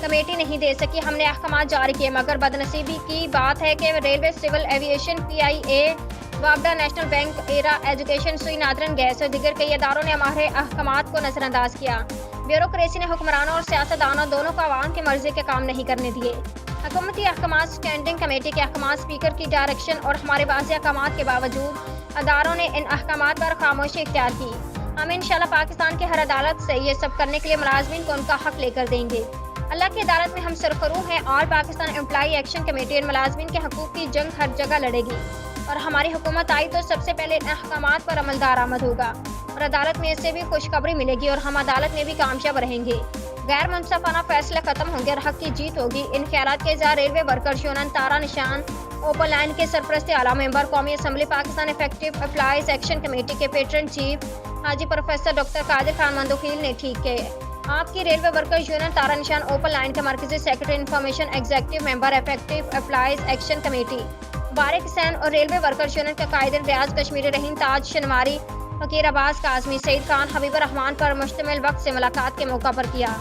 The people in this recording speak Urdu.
کمیٹی نہیں دے سکی، ہم نے احکامات جاری کیے، مگر بدنصیبی کی بات ہے کہ ریلوے، سول ایویشن، پی آئی اے، وابڈا، نیشنل بینک، ایرا ایجوکیشن، سوئی نادرن گیس اور دیگر کئی اداروں نے ہمارے احکامات کو نظر انداز کیا۔ بیوروکریسی نے حکمرانوں اور سیاستدانوں دونوں کو عوام کی مرضی کے کام نہیں کرنے دیے۔ حکومتی احکامات، اسٹینڈنگ کمیٹی کے احکامات، اسپیکر کی ڈائریکشن اور ہمارے واضح احکامات کے باوجود اداروں نے ان احکامات پر خاموشی اختیار کی۔ ہم انشاءاللہ پاکستان کی ہر عدالت سے یہ سب کرنے کے لیے ملازمین کو ان کا حق لے کر دیں گے۔ اللہ کی عدالت میں ہم سرخرو ہیں۔ آل پاکستان امپلائی ایکشن کمیٹی ان ملازمین کے حقوق کی جنگ ہر جگہ لڑے گی، اور ہماری حکومت آئی تو سب سے پہلے ان احکامات پر عمل درآمد ہوگا، اور عدالت میں اس سے بھی خوشخبری ملے گی اور ہم عدالت میں بھی کامیاب رہیں گے۔ غیر منصفانہ فیصلے ختم ہوں گے اور حق کی جیت ہوگی۔ ان خیالات کے اظہار ریلوے ورکرز یونین تارا نشان اوپن لائن کے سرپرست اعلیٰ ممبر قومی assembly Pakistan effective employees action committee کے پیٹرن چیف حاجی پروفیسر ڈاکٹر قادر خان مندوخیل نے ٹھیک کیے۔ آپ کی ریلوے ورکرز یونین تارا نشان اوپن لائن کے مرکزی secretary information executive member effective employees action committee Mubarak Hussain اور ریلوے ورکرز یونین کے قائدین ریاض کشمیری رحیم تاج شنواری، فقیر عباس کاظمی، سعید خان، حبیب الرحمان پر مشتمل وقت سے ملاقات کے موقع پر کیا۔